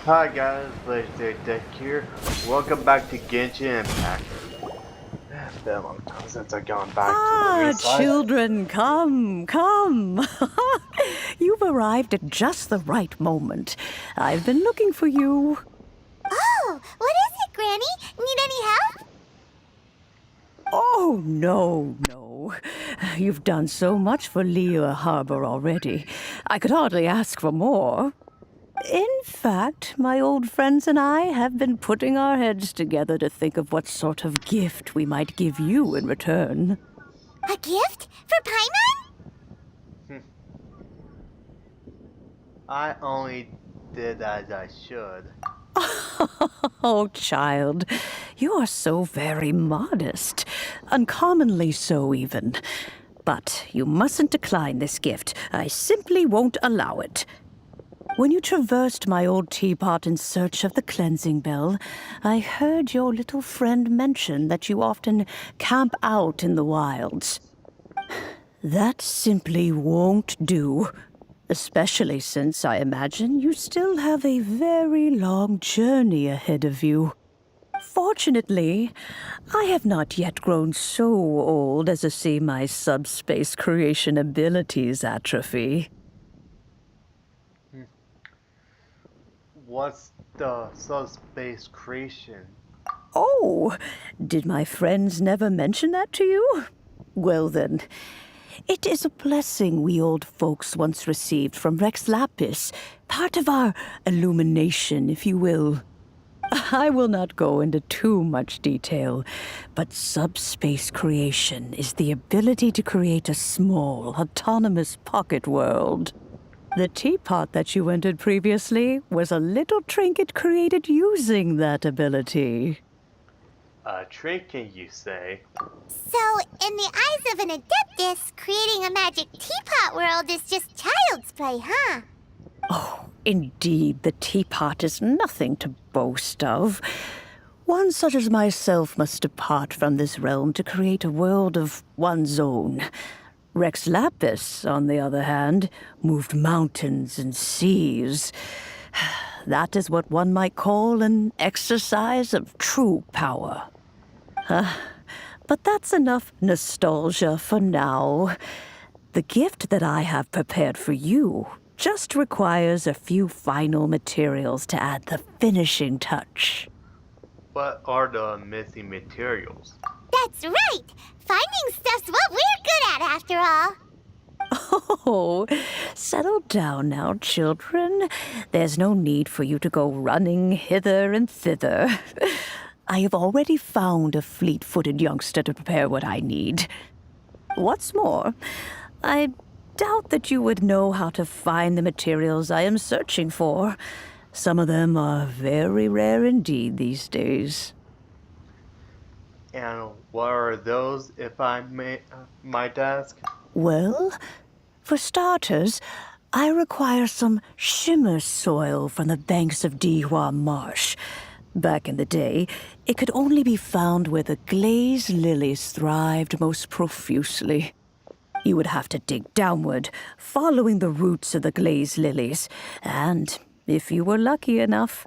Hi guys, Legendary Deck here. Welcome back to Genshin Impact. It's been a long time since I've gone back to the reside. Children, come. You've arrived at just the right moment. I've been looking for you. Oh, what is it, Granny? Need any help? Oh, no. You've done so much for Lea Harbor already. I could hardly ask for more. In fact, my old friends and I have been putting our heads together to think of what sort of gift we might give you in return. A gift? For Paimon? I only did as I should. Oh, child, you are so very modest. Uncommonly so, even. But you mustn't decline this gift. I simply won't allow it. When you traversed my old teapot in search of the cleansing bell, I heard your little friend mention that you often camp out in the wilds. That simply won't do. Especially since I imagine you still have a very long journey ahead of you. Fortunately, I have not yet grown so old as to see my subspace creation abilities atrophy. What's the subspace creation? Oh, did my friends never mention that to you? Well then, it is a blessing we old folks once received from Rex Lapis, part of our illumination, if you will. I will not go into too much detail, but subspace creation is the ability to create a small, autonomous pocket world. The teapot that you entered previously was a little trinket created using that ability. A trinket, you say? So, in the eyes of an adeptus, creating a magic teapot world is just child's play, huh? Oh, indeed, the teapot is nothing to boast of. One such as myself must depart from this realm to create a world of one's own. Rex Lapis, on the other hand, moved mountains and seas. That is what one might call an exercise of true power. But that's enough nostalgia for now. The gift that I have prepared for you just requires a few final materials to add the finishing touch. What are the missing materials? That's right! Finding stuff's what we're good at, after all. Oh, settle down now, children. There's no need for you to go running hither and thither. I have already found a fleet-footed youngster to prepare what I need. What's more, I doubt that you would know how to find the materials I am searching for. Some of them are very rare indeed these days. And what are those, if I might ask? Well, for starters, I require some shimmer soil from the banks of Dihua Marsh. Back in the day, it could only be found where the glaze lilies thrived most profusely. You would have to dig downward, following the roots of the glaze lilies, and if you were lucky enough,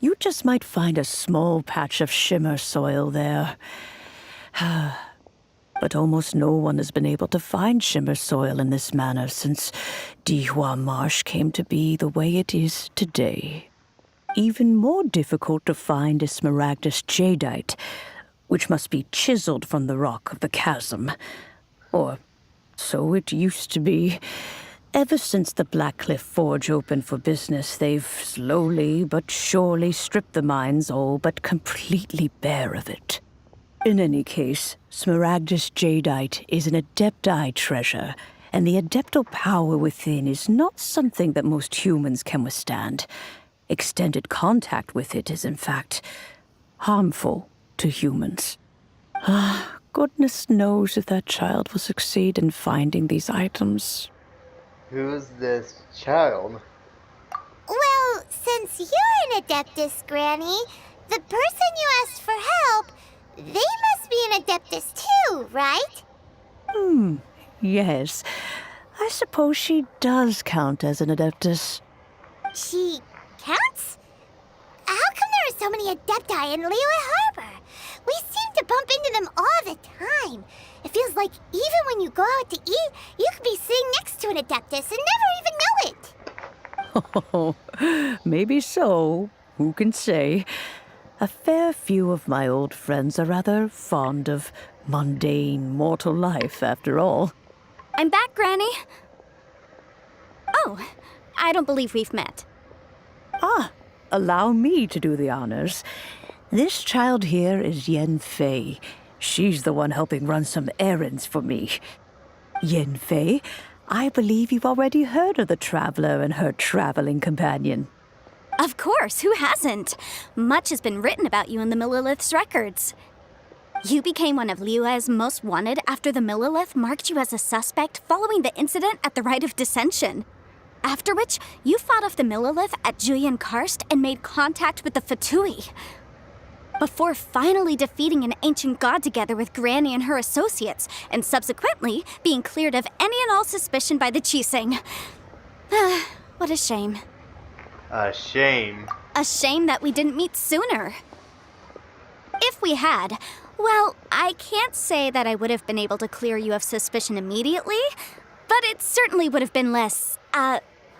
you just might find a small patch of shimmer soil there. But almost no one has been able to find shimmer soil in this manner since Dihua Marsh came to be the way it is today. Even more difficult to find is smaragdus jadeite, which must be chiseled from the rock of the chasm. Or so it used to be. Ever since the Blackcliff Forge opened for business, they've slowly but surely stripped the mines all but completely bare of it. In any case, smaragdus jadeite is an adepti treasure, and the adeptal power within is not something that most humans can withstand. Extended contact with it is, in fact, harmful to humans. Goodness knows if that child will succeed in finding these items. Who's this child? Well, since you're an adeptus, Granny, the person you asked for help, they must be an adeptus too, right? Yes. I suppose she does count as an adeptus. She counts? so many Adepti in Liyue Harbor. We seem to bump into them all the time. It feels like even when you go out to eat, you could be sitting next to an Adeptus and never even know it. Oh, maybe so. Who can say? A fair few of my old friends are rather fond of mundane mortal life, after all. I'm back, Granny. Oh, I don't believe we've met. Ah, allow me to do the honors. This child here is Yen Fei. She's the one helping run some errands for me. Yen Fei, I believe you've already heard of the traveler and her traveling companion. Of course, who hasn't? Much has been written about you in the Millilith's records. You became one of Liyue's most wanted after the Millilith marked you as a suspect following the incident at the Rite of Dissension. After which, you fought off the Millilith at Julian Karst and made contact with the Fatui. Before finally defeating an ancient god together with Granny and her associates, and subsequently being cleared of any and all suspicion by the Chiseng. What a shame. A shame. A shame that we didn't meet sooner. If we had, well, I can't say that I would have been able to clear you of suspicion immediately, but it certainly would have been less,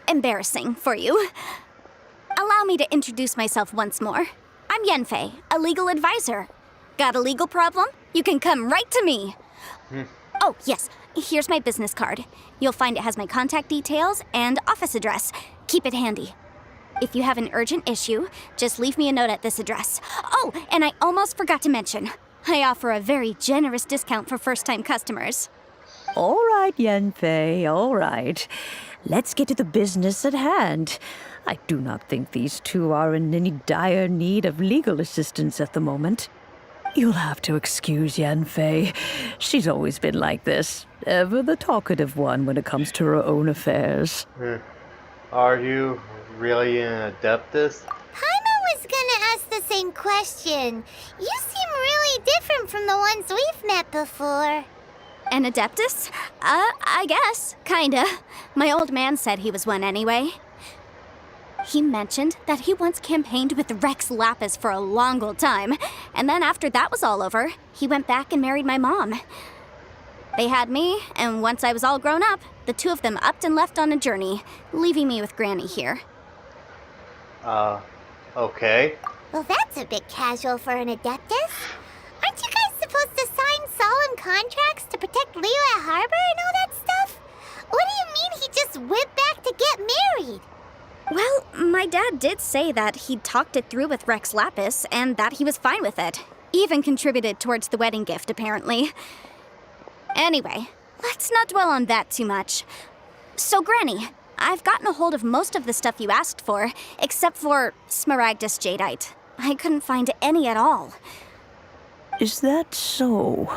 embarrassing for you. Allow me to introduce myself once more. I'm Yenfei, a legal advisor. Got a legal problem? You can come right to me. Oh, yes, here's my business card. You'll find it has my contact details and office address. Keep it handy. If you have an urgent issue, just leave me a note at this address. Oh, and I almost forgot to mention, I offer a very generous discount for first-time customers. All right, Yenfei, all right. Let's get to the business at hand. I do not think these two are in any dire need of legal assistance at the moment. You'll have to excuse Yenfei. She's always been like this, ever the talkative one when it comes to her own affairs. Are you really an Adeptus? Paimon was gonna ask the same question. You seem really different from the ones we've met before. An Adeptus? I guess, kinda. My old man said he was one anyway. He mentioned that he once campaigned with Rex Lapis for a long old time, and then after that was all over, he went back and married my mom. They had me, and once I was all grown up, the two of them upped and left on a journey, leaving me with Granny here. Okay. Well, that's a bit casual for an Adeptus. Aren't you guys supposed to sign solemn contracts to protect Liyue Harbor and all that stuff? What do you mean he just went back to get married? Well, my dad did say that he'd talked it through with Rex Lapis and that he was fine with it. Even contributed towards the wedding gift, apparently. Anyway, let's not dwell on that too much. So, Granny, I've gotten a hold of most of the stuff you asked for, except for Smaragdus Jadeite. I couldn't find any at all. Is that so?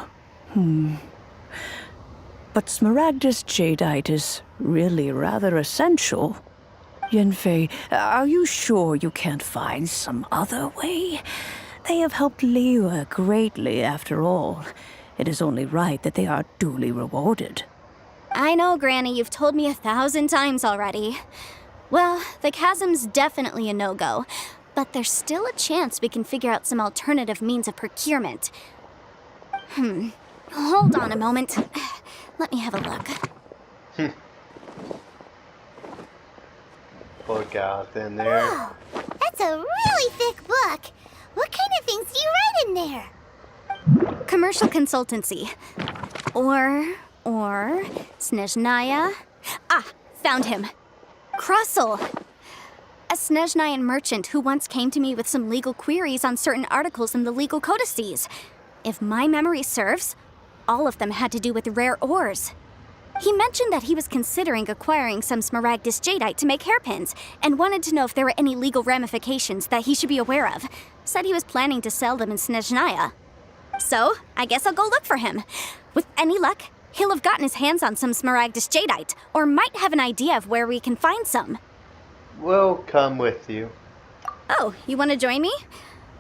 But Smaragdus Jadeite is really rather essential. Yenfei, are you sure you can't find some other way? They have helped Liyue greatly, after all. It is only right that they are duly rewarded. I know, Granny, you've told me 1,000 times already. Well, the chasm's definitely a no-go, but there's still a chance we can figure out some alternative means of procurement. Hold on a moment. Let me have a look. Look out in there. Whoa, that's a really thick book. What kind of things do you write in there? Commercial consultancy. Or Snezhnaya. Ah, found him. Krusel. A Snezhnayan merchant who once came to me with some legal queries on certain articles in the legal codices. If my memory serves, all of them had to do with rare ores. He mentioned that he was considering acquiring some Smaragdus Jadeite to make hairpins, and wanted to know if there were any legal ramifications that he should be aware of. Said he was planning to sell them in Snezhnaya. So, I guess I'll go look for him. With any luck, he'll have gotten his hands on some Smaragdus Jadeite, or might have an idea of where we can find some. We'll come with you. Oh, you want to join me?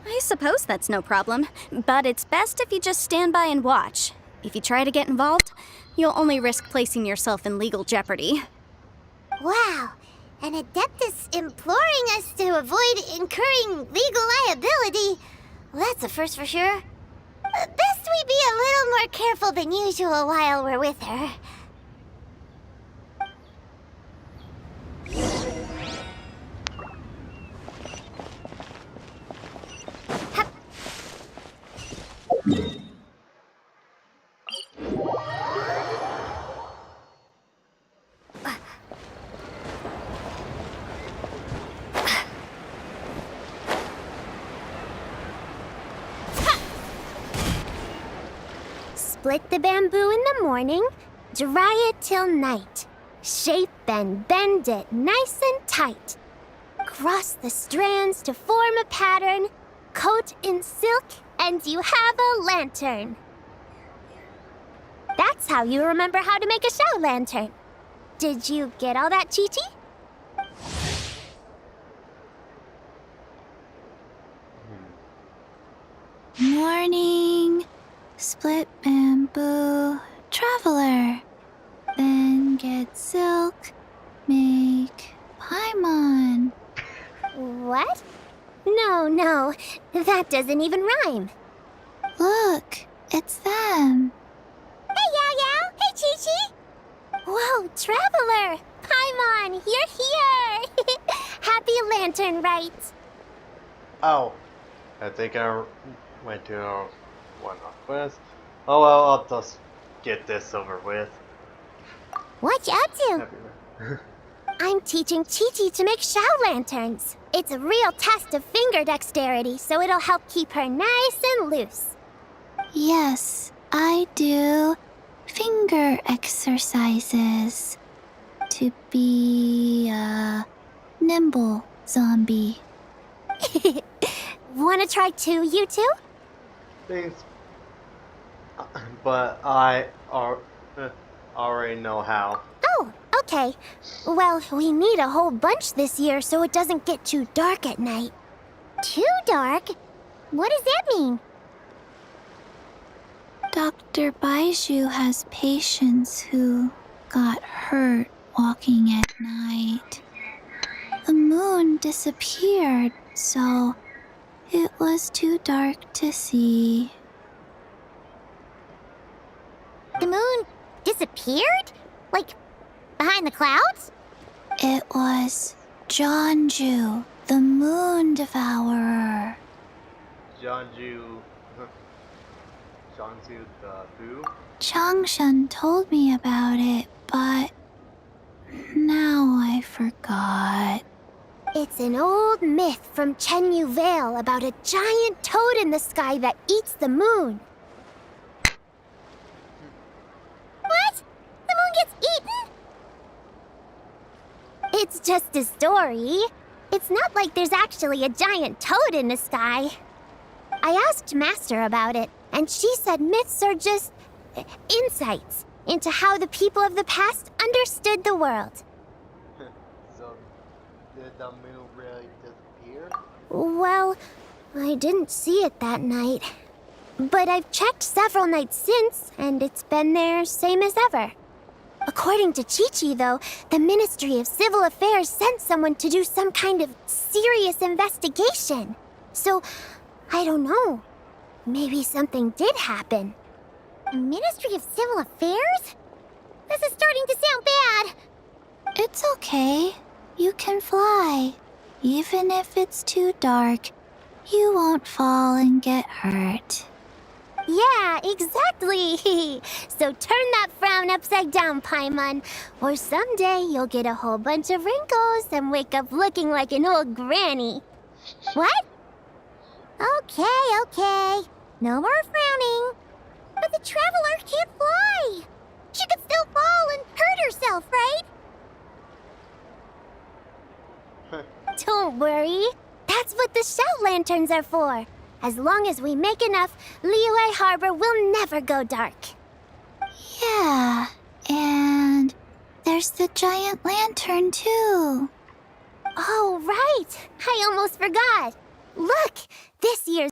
I suppose that's no problem, but it's best if you just stand by and watch. If you try to get involved, you'll only risk placing yourself in legal jeopardy. Wow, An Adeptus imploring us to avoid incurring legal liability. Well, that's a first for sure. Best we be a little more careful than usual while we're with her. Split the bamboo in the morning, dry it till night. Shape and bend it nice and tight. Cross the strands to form a pattern, coat in silk, and you have a lantern. That's how you remember how to make a show lantern. Did you get all that, Chi-Chi? Morning, split bamboo, traveler. Then get silk, make paimon. What? No, that doesn't even rhyme. Look, it's them. Hey, Yao Yao! Hey, Chi-Chi! Whoa, Traveler! Paimon, you're here! Happy Lantern Rites! Oh, I think I went to one off quest. Oh well, I'll just get this over with. What you up to? Happy- I'm teaching Chi-Chi to make show lanterns. It's a real test of finger dexterity, so it'll help keep her nice and loose. Yes, I do finger exercises to be a nimble zombie. Wanna try too, you two? Thanks. But I already know how. Oh, okay. Well, we need a whole bunch this year so it doesn't get too dark at night. Too dark? What does that mean? Dr. Baiju has patients who got hurt walking at night. The moon disappeared, so it was too dark to see. The moon disappeared? Like, behind the clouds? It was Jeonju, the moon devourer. Jeonju the who? Changshan told me about it, but now I forgot. It's an old myth from Chenyu Vale about a giant toad in the sky that eats the moon. What? The moon gets eaten? It's just a story. It's not like there's actually a giant toad in the sky. I asked Master about it, and she said myths are just insights into how the people of the past understood the world. So, did the moon really disappear? Well, I didn't see it that night. But I've checked several nights since, and it's been there same as ever. According to Chi-Chi, though, the Ministry of Civil Affairs sent someone to do some kind of serious investigation. So, I don't know. Maybe something did happen. The Ministry of Civil Affairs? This is starting to sound bad. It's okay. You can fly. Even if it's too dark, you won't fall and get hurt. Yeah, exactly. So turn that frown upside down, Paimon, or someday you'll get a whole bunch of wrinkles and wake up looking like an old granny. What? Okay. No more frowning. But the Traveler can't fly. She could still fall and hurt herself, right? Don't worry. That's what the shout lanterns are for. As long as we make enough, Liyue Harbor will never go dark. Yeah, and there's the giant lantern too. Oh, right. I almost forgot. Look, this year's...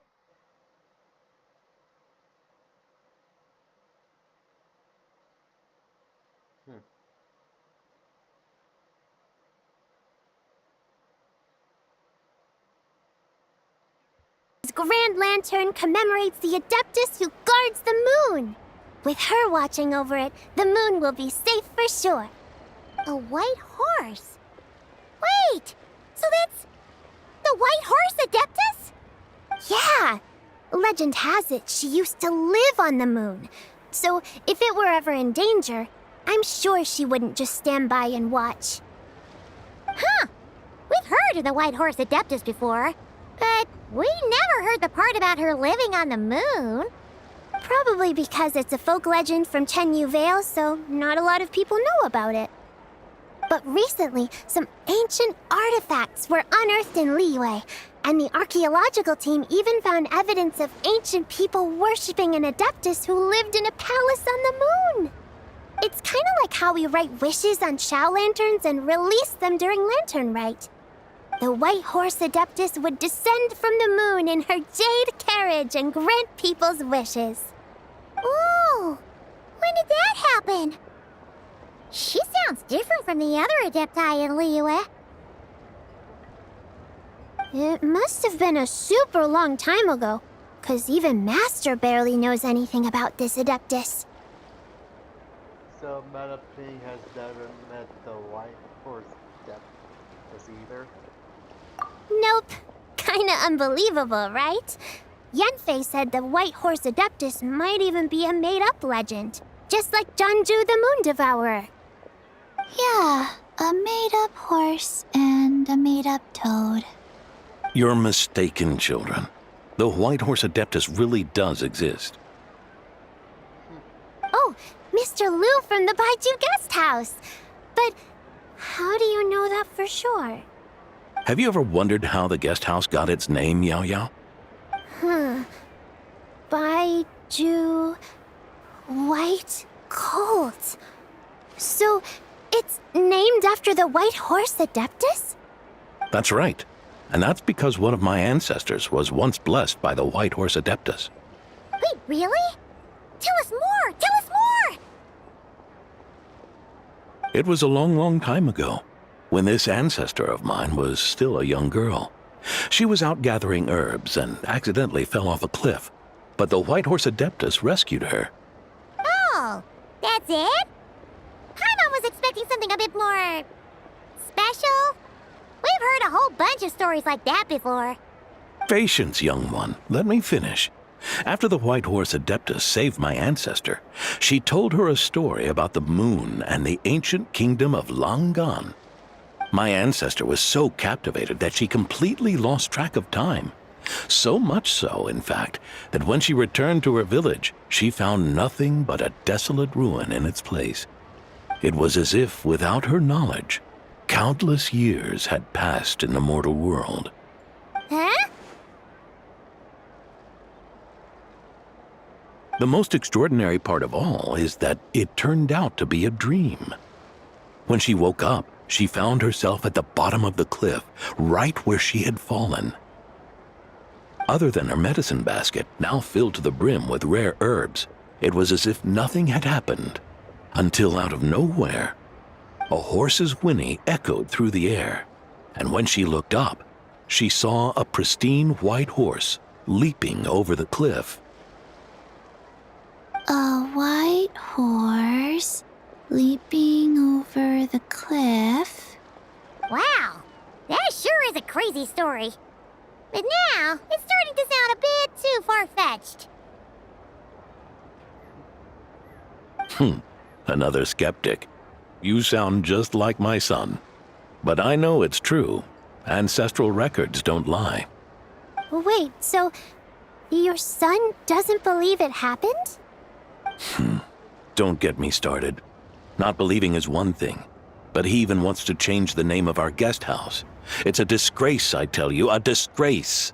Grand Lantern commemorates the Adeptus who guards the moon. With her watching over it, the moon will be safe for sure. A white horse? Wait, so that's the White Horse Adeptus? Yeah, legend has it she used to live on the moon. So if it were ever in danger, I'm sure she wouldn't just stand by and watch. Huh, we've heard of the White Horse Adeptus before, but we never heard the part about her living on the moon. Probably because it's a folk legend from Chenyu Vale, so not a lot of people know about it. But recently, some ancient artifacts were unearthed in Liyue, and the archaeological team even found evidence of ancient people worshipping an Adeptus who lived in a palace on the moon. It's kind of like how we write wishes on Shao lanterns and release them during Lantern Rite. The White Horse Adeptus would descend from the moon in her jade carriage and grant people's wishes. Ooh, when did that happen? She sounds different from the other Adepti in Liyue. It must have been a super long time ago, 'cause even Master barely knows anything about this Adeptus. So Metaping has never met the White Horse Adeptus either? Nope. Kinda unbelievable, right? Yanfei said the White Horse Adeptus might even be a made-up legend, just like Janju the Moon Devourer. Yeah, a made-up horse and a made-up toad. You're mistaken, children. The White Horse Adeptus really does exist. Oh, Mr. Liu from the Baiju Guest House. But how do you know that for sure? Have you ever wondered how the guest house got its name, Yao Yao? Baiju... White Colt. So, it's named after the White Horse Adeptus? That's right. And that's because one of my ancestors was once blessed by the White Horse Adeptus. Wait, really? Tell us more! Tell us more! It was a long, long time ago, when this ancestor of mine was still a young girl. She was out gathering herbs and accidentally fell off a cliff, but the White Horse Adeptus rescued her. Oh, that's it? Paimon was expecting something a bit more... special? We've heard a whole bunch of stories like that before. Patience, young one. Let me finish. After the White Horse Adeptus saved my ancestor, she told her a story about the moon and the ancient kingdom of Langan. My ancestor was so captivated that she completely lost track of time. So much so, in fact, that when she returned to her village, she found nothing but a desolate ruin in its place. It was as if, without her knowledge, countless years had passed in the mortal world. Huh? The most extraordinary part of all is that it turned out to be a dream. When she woke up, she found herself at the bottom of the cliff, right where she had fallen. Other than her medicine basket, now filled to the brim with rare herbs, it was as if nothing had happened, until out of nowhere, a horse's whinny echoed through the air, and when she looked up, she saw a pristine white horse leaping over the cliff. A white horse leaping over the cliff? Wow, that sure is a crazy story. But now, it's starting to sound a bit too far-fetched. Another skeptic. You sound just like my son. But I know it's true. Ancestral records don't lie. Wait, so your son doesn't believe it happened? Don't get me started. Not believing is one thing, but he even wants to change the name of our guest house. It's a disgrace, I tell you, a disgrace.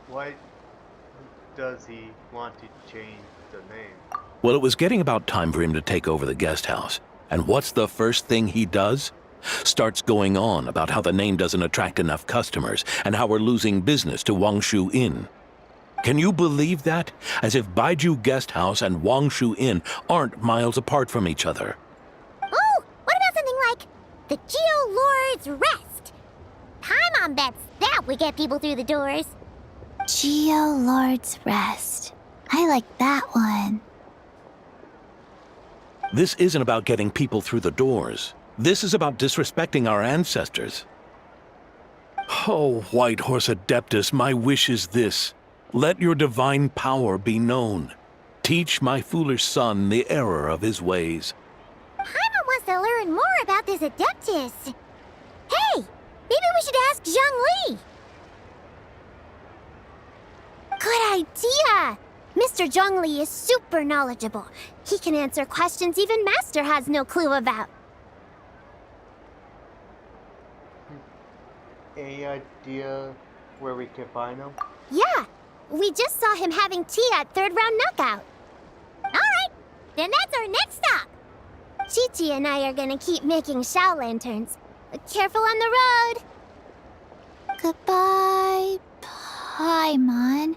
Why does he want to change the name? Well, it was getting about time for him to take over the guest house. And what's the first thing he does? Starts going on about how the name doesn't attract enough customers and how we're losing business to Wangshu Inn. Can you believe that? As if Baiju Guest House and Wangshu Inn aren't miles apart from each other. Oh, what about something like the Geo Lord's Rest? combats that would get people through the doors. Geo-Lord's Rest. I like that one. This isn't about getting people through the doors. This is about disrespecting our ancestors. Oh, White Horse Adeptus, my wish is this. Let your divine power be known. Teach my foolish son the error of his ways. Paimon wants to learn more about this Adeptus. Hey, maybe we should ask Zhang Li. Good idea! Mr. Zhang Li is super knowledgeable. He can answer questions even Master has no clue about. Any idea where we can find him? Yeah, we just saw him having tea at third round knockout. Alright, then that's our next stop. Chi-Chi and I are gonna keep making Shao lanterns. Careful on the road. Goodbye, Paimon.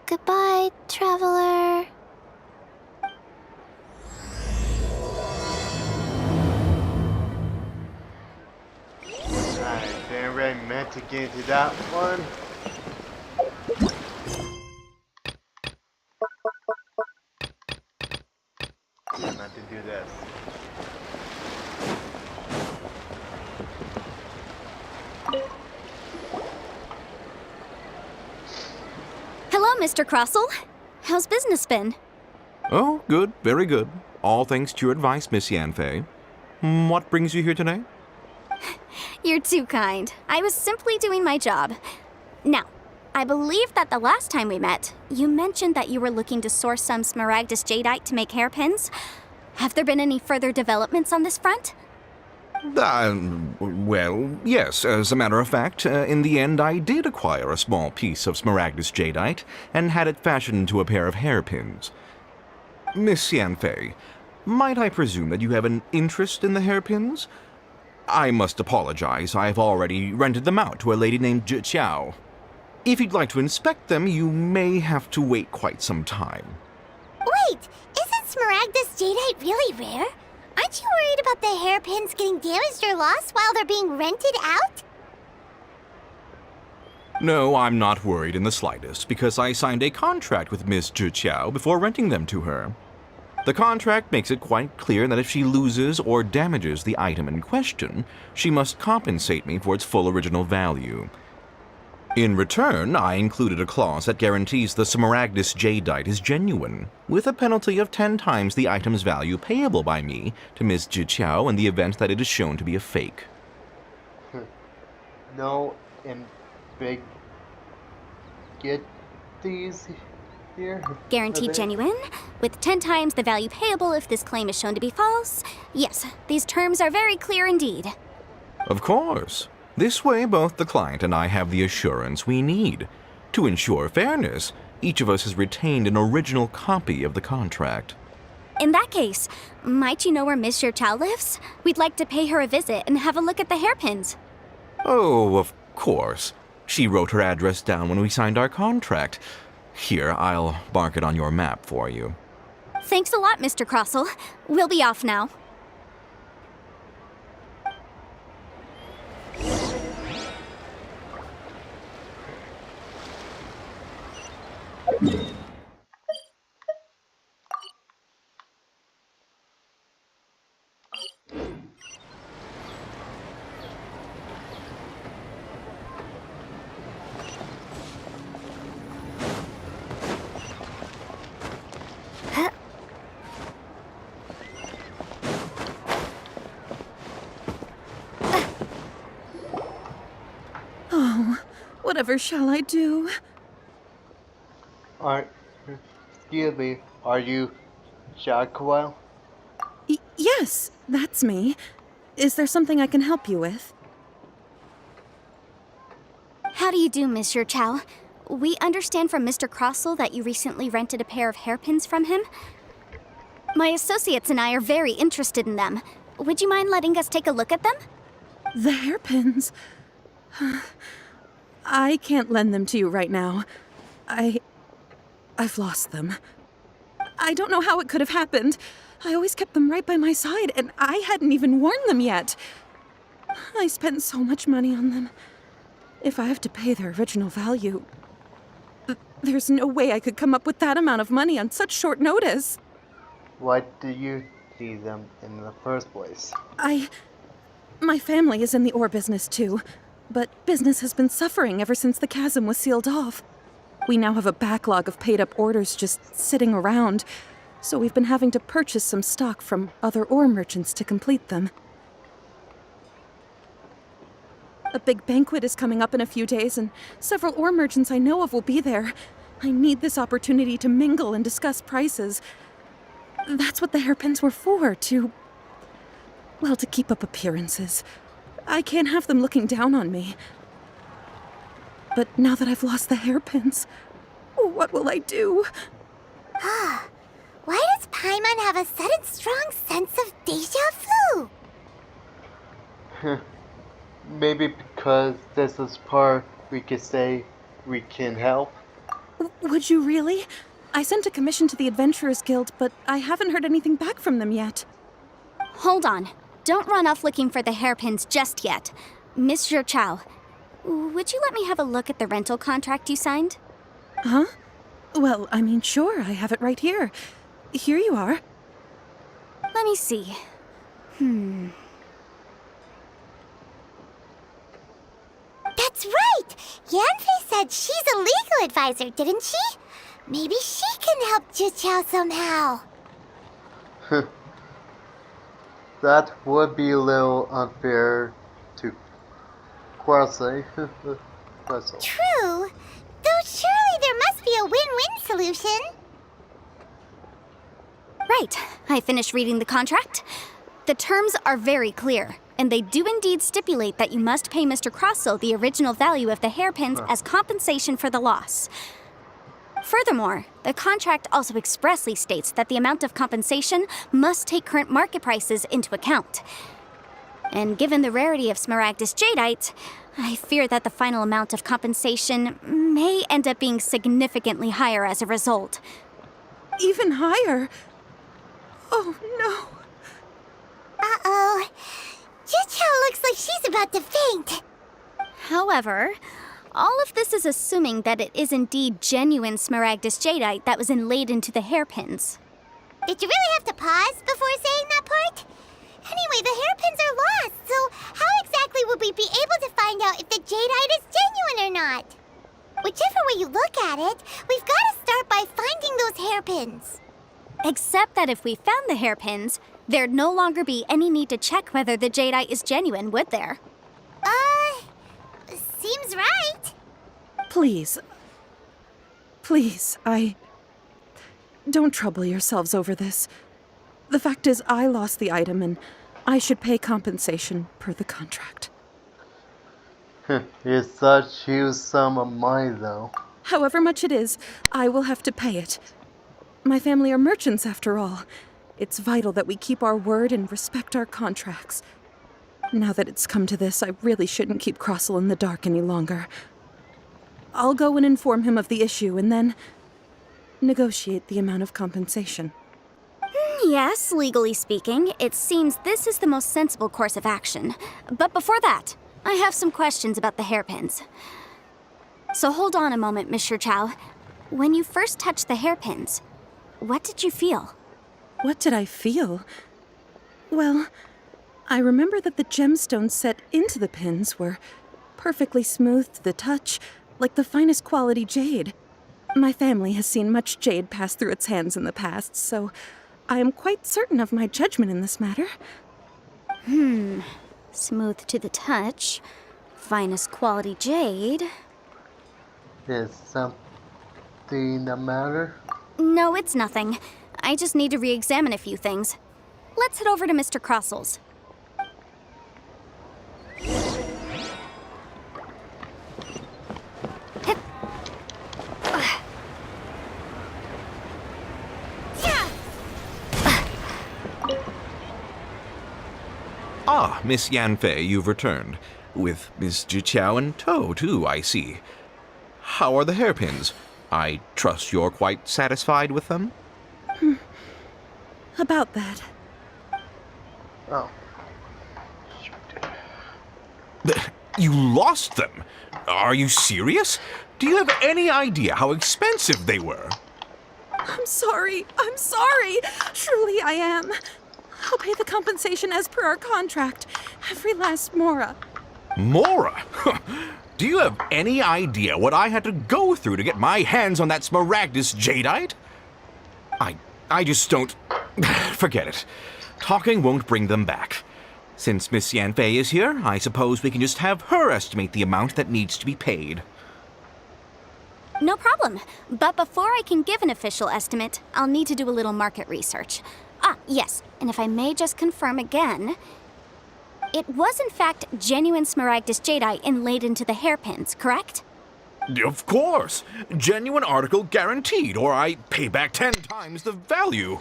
Goodbye, traveler. Alright, damn right, meant to get into that one. Yeah, meant to do this. Hello, Mr. Crossell. How's business been? Oh, good, very good. All thanks to your advice, Miss Yanfei. What brings you here today? You're too kind. I was simply doing my job. Now, I believe that the last time we met, you mentioned that you were looking to source some Smaragdus jadeite to make hairpins. Have there been any further developments on this front? Well, yes. As a matter of fact, in the end, I did acquire a small piece of Smaragdus jadeite and had it fashioned into a pair of hairpins. Miss Yanfei, might I presume that you have an interest in the hairpins? I must apologize. I've already rented them out to a lady named Zhi Qiao. If you'd like to inspect them, you may have to wait quite some time. Wait, isn't Smaragdus jadeite really rare? Aren't you worried about the hairpins getting damaged or lost while they're being rented out? No, I'm not worried in the slightest, because I signed a contract with Miss Zhi Qiao before renting them to her. The contract makes it quite clear that if she loses or damages the item in question, she must compensate me for its full original value. In return, I included a clause that guarantees the Smaragdus jadeite is genuine, with a penalty of 10 times the item's value payable by me to Miss Zhi Qiao in the event that it is shown to be a fake. No, and big. Get these here. Guaranteed genuine, with 10 times the value payable if this claim is shown to be false. Yes, these terms are very clear indeed. Of course. This way, both the client and I have the assurance we need. To ensure fairness, each of us has retained an original copy of the contract. In that case, might you know where Miss Chow lives? We'd like to pay her a visit and have a look at the hairpins. Oh, of course. She wrote her address down when we signed our contract. Here, I'll mark it on your map for you. Thanks a lot, Mr. Crossell. We'll be off now. Whatever shall I do? Excuse me, are you Jacquel? Yes, that's me. Is there something I can help you with? How do you do, Monsieur Chow? We understand from Mr. Crossell that you recently rented a pair of hairpins from him. My associates and I are very interested in them. Would you mind letting us take a look at them? The hairpins? I can't lend them to you right now. I've lost them. I don't know how it could have happened. I always kept them right by my side, and I hadn't even worn them yet. I spent so much money on them. If I have to pay their original value, there's no way I could come up with that amount of money on such short notice. Why do you need them in the first place? My family is in the ore business too, but business has been suffering ever since the chasm was sealed off. We now have a backlog of paid-up orders just sitting around, so we've been having to purchase some stock from other ore merchants to complete them. A big banquet is coming up in a few days, and several ore merchants I know of will be there. I need this opportunity to mingle and discuss prices. That's what the hairpins were for, to keep up appearances. I can't have them looking down on me. But now that I've lost the hairpins, what will I do? Why does Paimon have a sudden strong sense of deja vu? Maybe because this is part we could say we can help. Would you really? I sent a commission to the Adventurers Guild, but I haven't heard anything back from them yet. Hold on. Don't run off looking for the hairpins just yet. Miss Chow, would you let me have a look at the rental contract you signed? Huh? Well, I mean, sure, I have it right here. Here you are. Let me see. That's right! Yanfei said she's a legal advisor, didn't she? Maybe she can help Juqiao somehow. That would be a little unfair to Quasi. True. Though surely there must be a win-win solution. Right. I finished reading the contract. The terms are very clear, and they do indeed stipulate that you must pay Mr. Crossell the original value of the hairpins as compensation for the loss. Furthermore, the contract also expressly states that the amount of compensation must take current market prices into account. And given the rarity of Smaragdus jadeite, I fear that the final amount of compensation may end up being significantly higher as a result. Even higher? Oh, no. Uh-oh. Juqiao looks like she's about to faint. However, all of this is assuming that it is indeed genuine Smaragdus jadeite that was inlaid into the hairpins. Did you really have to pause before saying that part? Anyway, the hairpins are lost, so how exactly would we be able to find out if the jadeite is genuine or not? Whichever way you look at it, we've got to start by finding those hairpins. Except that if we found the hairpins, there'd no longer be any need to check whether the jadeite is genuine, would there? Seems right. Please, don't trouble yourselves over this. The fact is, I lost the item, and I should pay compensation per the contract. It's such huge sum of money, though. However much it is, I will have to pay it. My family are merchants, after all. It's vital that we keep our word and respect our contracts. Now that it's come to this, I really shouldn't keep Crossell in the dark any longer. I'll go and inform him of the issue, and then negotiate the amount of compensation. Yes, legally speaking, it seems this is the most sensible course of action. But before that, I have some questions about the hairpins. So hold on a moment, Mr. Chow. When you first touched the hairpins, what did you feel? What did I feel? Well, I remember that the gemstones set into the pins were perfectly smooth to the touch, like the finest quality jade. My family has seen much jade pass through its hands in the past, so I am quite certain of my judgment in this matter. Smooth to the touch, finest quality jade. Is something the matter? No, it's nothing. I just need to re-examine a few things. Let's head over to Mr. Crossell's. Ah, Miss Yanfei, you've returned. With Miss Juqiao in tow, too, I see. How are the hairpins? I trust you're quite satisfied with them? About that. Oh. You lost them? Are you serious? Do you have any idea how expensive they were? I'm sorry. I'm sorry. Truly, I am. I'll pay the compensation as per our contract. Every last mora. Mora? Do you have any idea what I had to go through to get my hands on that Smaragdus jadeite? I just don't... Forget it. Talking won't bring them back. Since Miss Yanfei is here, I suppose we can just have her estimate the amount that needs to be paid. No problem. But before I can give an official estimate, I'll need to do a little market research. Ah, yes, and if I may just confirm again, it was in fact genuine Smaragdus jadeite inlaid into the hairpins, correct? Of course. Genuine article guaranteed, or I pay back 10 times the value.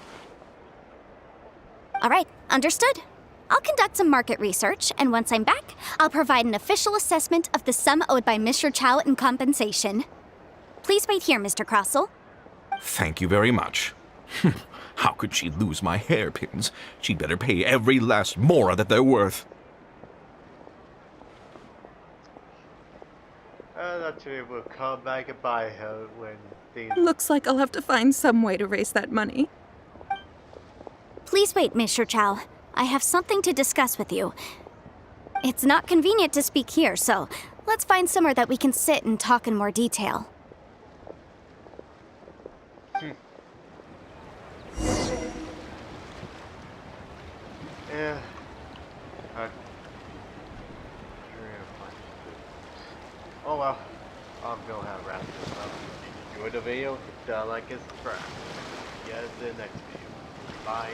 All right, understood. I'll conduct some market research, and once I'm back, I'll provide an official assessment of the sum owed by Mr. Chow in compensation. Please wait here, Mr. Crossell. Thank you very much. How could she lose my hairpins? She'd better pay every last mora that they're worth. Naturally, we'll come back and buy her when things... Looks like I'll have to find some way to raise that money. Please wait, Mr. Chow. I have something to discuss with you. It's not convenient to speak here, so let's find somewhere that we can sit and talk in more detail. Yeah. Oh well, I'm gonna have to wrap this up. If you enjoyed the video, hit that like and subscribe. See you guys in the next video. Bye.